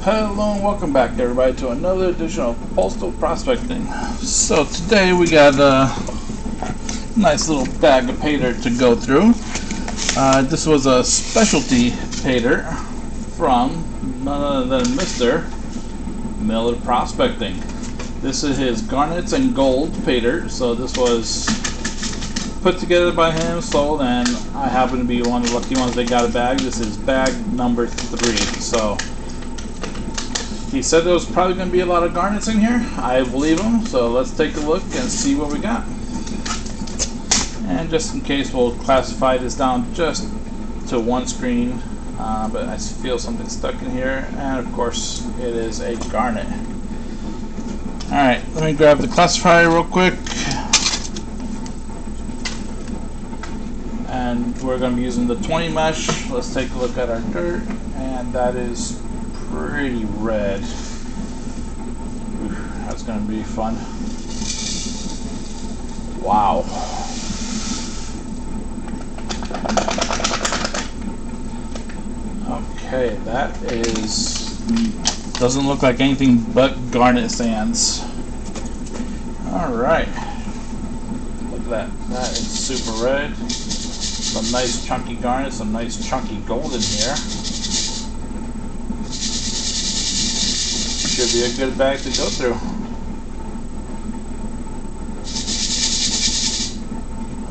Hello and welcome back everybody to another edition of Postal Prospecting. So today we got a nice little bag of Paydirt to go through. This was a specialty Paydirt from none other than Mr. Miller Prospecting. This is his Garnets and Gold Paydirt. So this was put together by him, sold, and I happen to be one of the lucky ones that got a bag. This is bag number 3. So he said there was probably going to be a lot of garnets in here. I believe him, so let's take a look and see what we got. And just in case, we'll classify this down just to one screen, but I feel something stuck in here, and of course it is a garnet. Alright, let me grab the classifier real quick. And we're going to be using the 20 mesh. Let's take a look at our dirt, and that is pretty red. Oof, that's going to be fun. Wow. Okay, that doesn't look like anything but garnet sands. Alright. Look at that. That is super red. Some nice chunky garnet, some nice chunky gold in here. Should be a good bag to go through.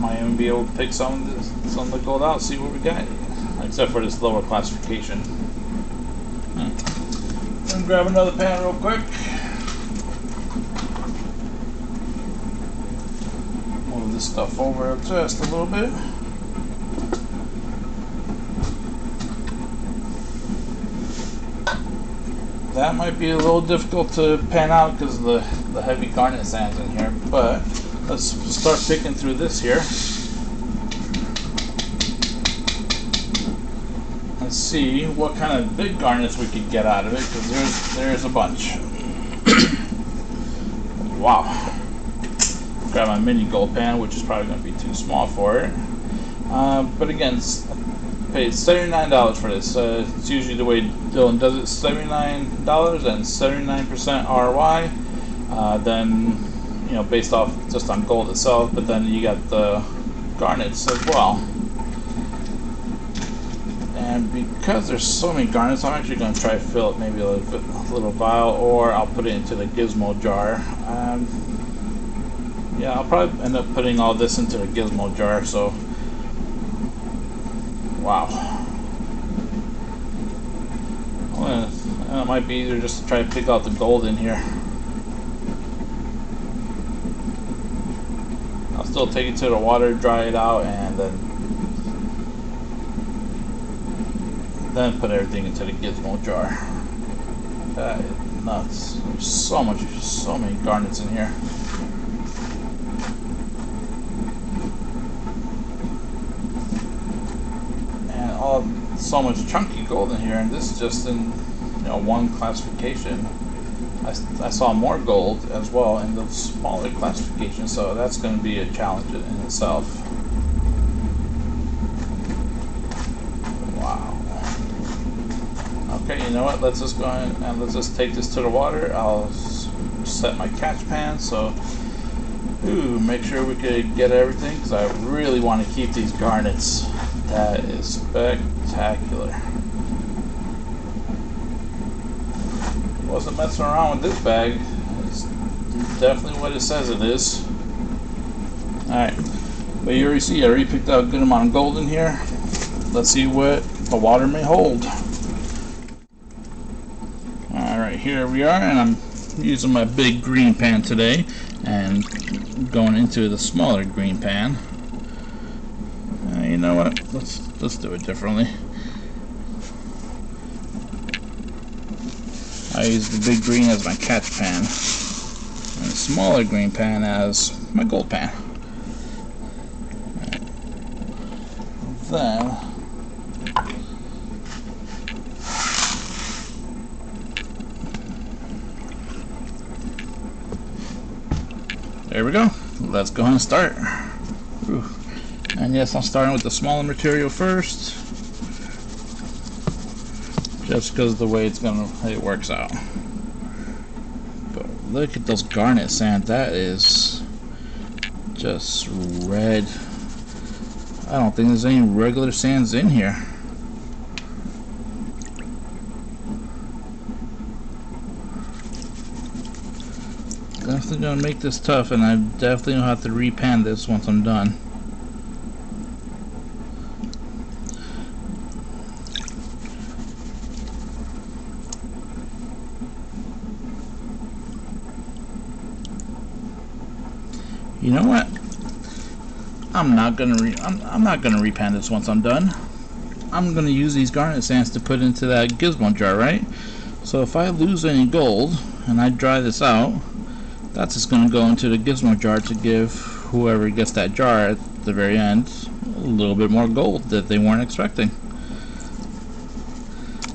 Might even be able to pick some of the gold out, see what we got. Except for this lower classification. Let me grab another pan real quick. Move this stuff over just a little bit. That might be a little difficult to pan out because of the heavy garnet sands in here, but let's start picking through this here and see what kind of big garnets we could get out of it, because there's a bunch. Wow. Grab my mini gold pan, which is probably going to be too small for it, but again, paid $79 for this. It's usually the way Dylan does it, $79 and 79% ROI. Then, you know, based off just on gold itself, but then you got the garnets as well. And because there's so many garnets, I'm actually going to try to fill it maybe a little vial, or I'll put it into the gizmo jar. Yeah, I'll probably end up putting all this into the gizmo jar. So wow. Well, it might be easier just to try to pick out the gold in here. I'll still take it to the water, dry it out, and then put everything into the gizmo jar. That is nuts. There's so many garnets in here. So much chunky gold in here, and this is just in one classification. I saw more gold as well in the smaller classification, so that's going to be a challenge in itself. Wow. Okay, you know what? Let's just go ahead and let's just take this to the water. I'll set my catch pan so make sure we could get everything, because I really want to keep these garnets. That is spectacular. Wasn't messing around with this bag. It's definitely what it says it is. Alright, but you already see I already picked out a good amount of gold in here. Let's see what the water may hold. Alright, here we are, and I'm using my big green pan today and going into the smaller green pan. You know what? Let's do it differently. I use the big green as my catch pan, and the smaller green pan as my gold pan. Then there we go. Let's go ahead and start. Ooh. And yes, I'm starting with the smaller material first. just because of the way it works out. But look at those garnet sand. That is just red. I don't think there's any regular sands in here. Definitely gonna make this tough, and I definitely know how to repan this once I'm done. You know what? I'm not gonna repan this once I'm done. I'm gonna use these garnet sands to put into that gizmo jar, right? So if I lose any gold and I dry this out, that's just gonna go into the gizmo jar to give whoever gets that jar at the very end a little bit more gold that they weren't expecting.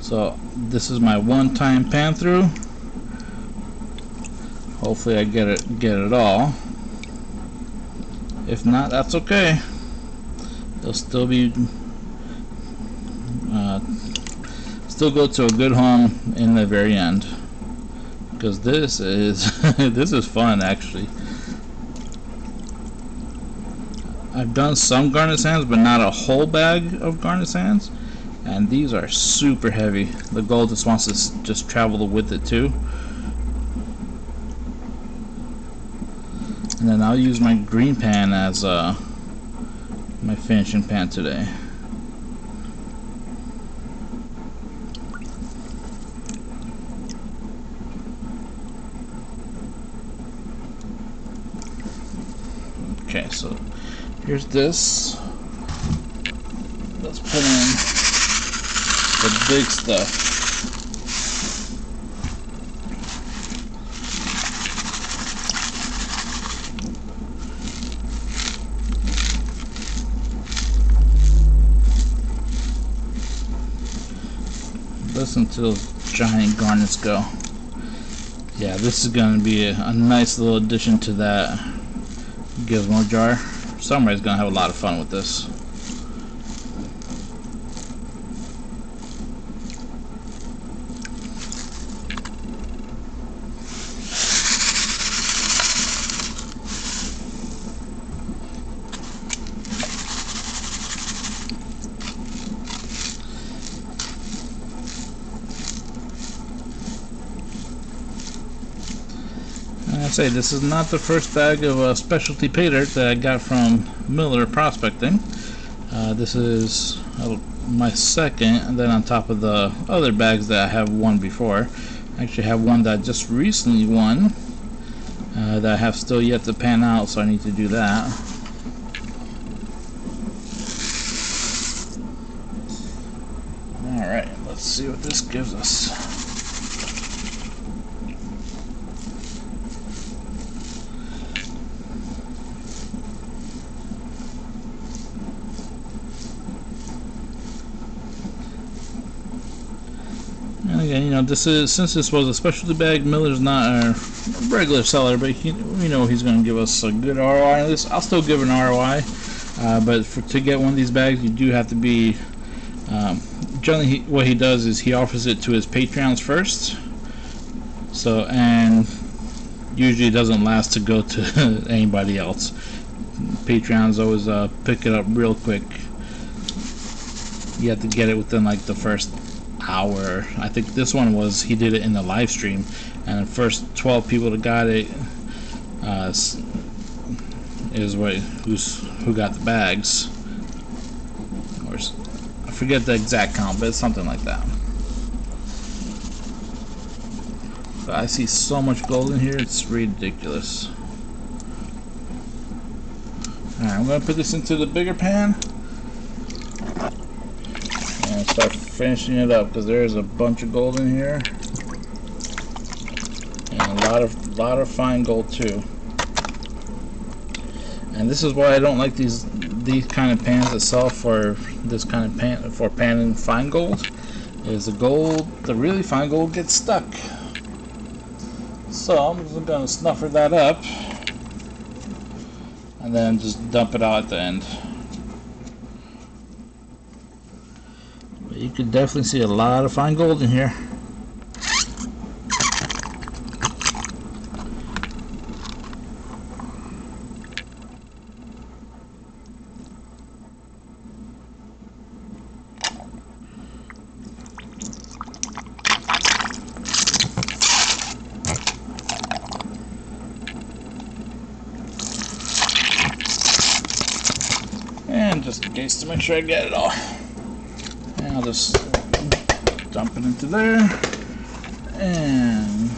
So this is my one-time pan through. Hopefully I get it all. If not, that's okay. It'll still be still go to a good home in the very end, because this is this is fun actually. I've done some garnet sands, but not a whole bag of garnet sands, and these are super heavy. The gold just wants to just travel with it too. And then I'll use my green pan as my finishing pan today. Okay, so here's this. Let's put in the big stuff. Listen to those giant garnets go. Yeah, this is going to be a nice little addition to that gizmo jar. Somebody's going to have a lot of fun with this. I say, this is not the first bag of specialty paydirt that I got from Miller Prospecting. This is my second, and then on top of the other bags that I have won before. I actually have one that I just recently won that I have still yet to pan out, so I need to do that. Alright, let's see what this gives us. And again, you know, since this was a specialty bag, Miller's not a regular seller, but we know he's going to give us a good ROI on this. I'll still give an ROI, but to get one of these bags, you do have to be. Generally, what he does is he offers it to his Patreons first. So, and usually it doesn't last to go to anybody else. Patreons always pick it up real quick. You have to get it within like the first hour. I think this one was, he did it in the live stream, and the first 12 people that got it is who got the bags. Or I forget the exact count, but it's something like that. But I see so much gold in here, it's ridiculous. Alright, I'm going to put this into the bigger pan and start finishing it up, because there's a bunch of gold in here, and a lot of fine gold too. And this is why I don't like these kind of pans that sell for this kind of pan for panning fine gold. Is the really fine gold gets stuck. So I'm just going to snuffer that up and then just dump it out at the end. But you you could definitely see a lot of fine gold in here. And just in case to make sure I get it all, and I'll just dump it into there and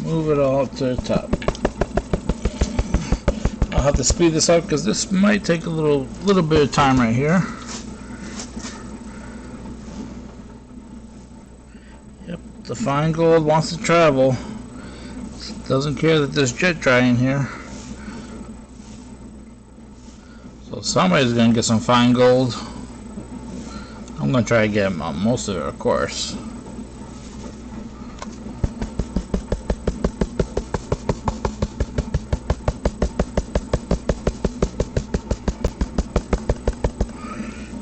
move it all to the top. I'll have to speed this up because this might take a little bit of time right here. Yep, the fine gold wants to travel. Doesn't care that there's jet dry in here. So somebody's gonna get some fine gold. I'm gonna try to get most of it, of course.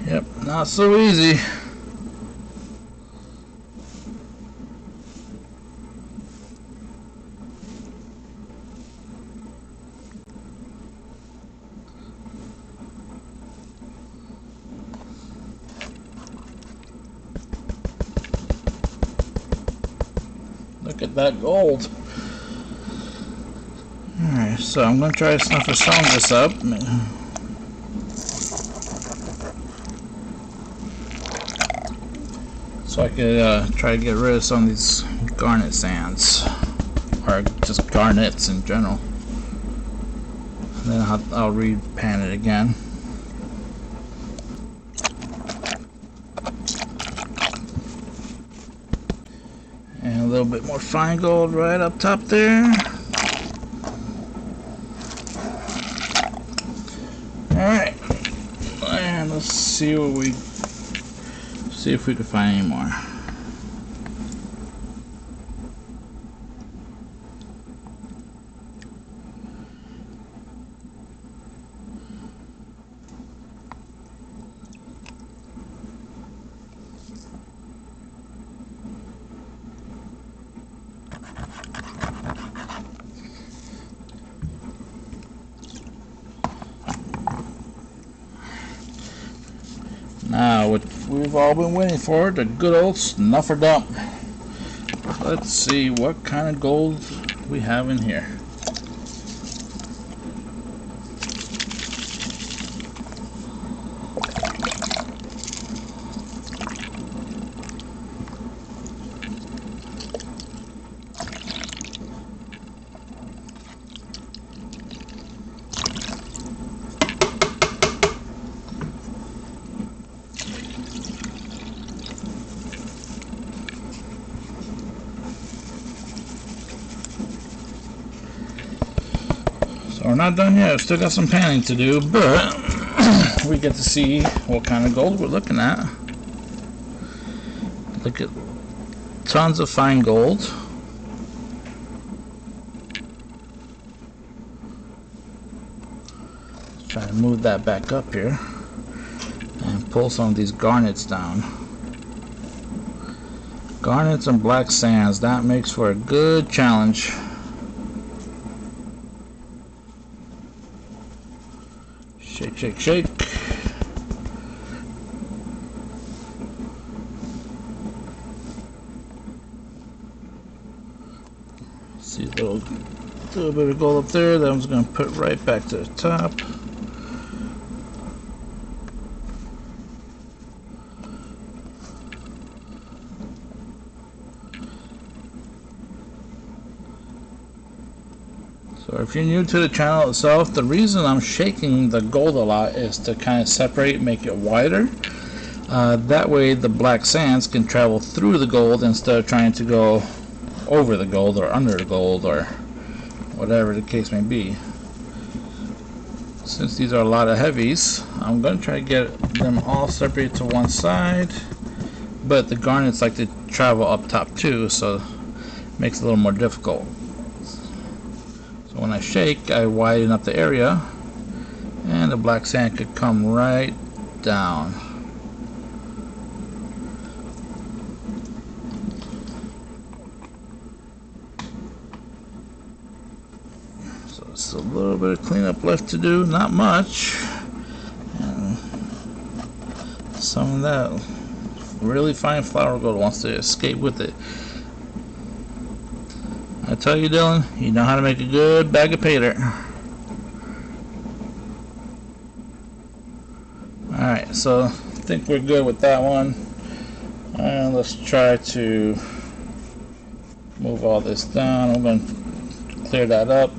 Yep, not so easy. Look at that gold. Alright, so I'm going to try to snuff some of this up. So I could try to get rid of some of these garnet sands. Or just garnets in general. And then I'll re-pan it again. And a little bit more fine gold right up top there. Alright. And let's see if we can find any more. Now, what we've all been waiting for, the good old snuffer dump. Let's see what kind of gold we have in here. So we're not done yet. We've still got some panning to do, but we get to see what kind of gold we're looking at. Look at tons of fine gold. Let's try to move that back up here and pull some of these garnets down. Garnets and black sands, that makes for a good challenge. Shake, shake, shake. See a little bit of gold up there. That one's going to put right back to the top. So if you're new to the channel itself, the reason I'm shaking the gold a lot is to kind of separate, make it wider. That way the black sands can travel through the gold instead of trying to go over the gold or under the gold or whatever the case may be. Since these are a lot of heavies, I'm going to try to get them all separated to one side, but the garnets like to travel up top too, so it makes it a little more difficult. So When I shake, I widen up the area, and the black sand could come right down. So it's a little bit of cleanup left to do, not much. And some of that really fine flour gold wants to escape with it. I tell you, Dylan, you know how to make a good bag of Paydirt. Alright, so I think we're good with that one. And let's try to move all this down. I'm going to clear that up.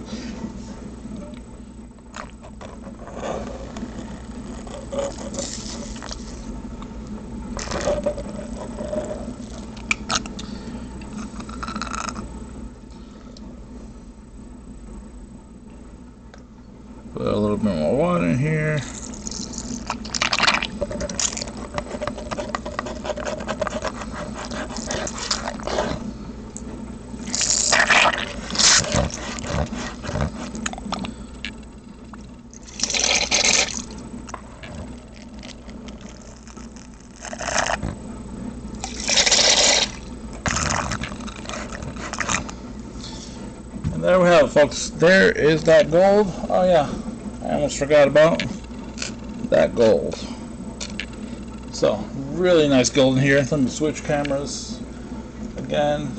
Put a little bit more water in here. And there we have it, folks. There is that gold. Oh yeah, I almost forgot about that gold. So really nice gold in here. Let me switch cameras again.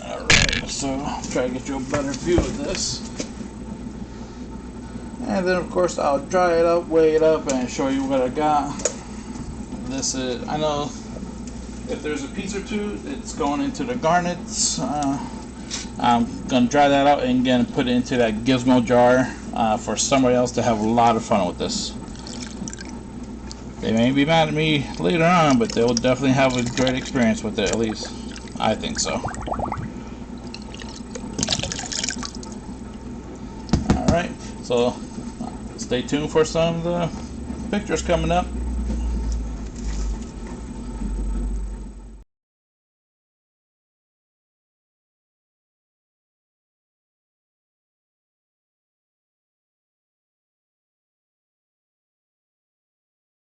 Alright, so I'll try to get you a better view of this. And then of course I'll dry it up, weigh it up, and show you what I got. This is, I know if there's a piece or two, it's going into the garnets. I'm going to dry that out and again put it into that gizmo jar for somebody else to have a lot of fun with this. They may be mad at me later on, but they will definitely have a great experience with it, at least I think so. Alright, so stay tuned for some of the pictures coming up.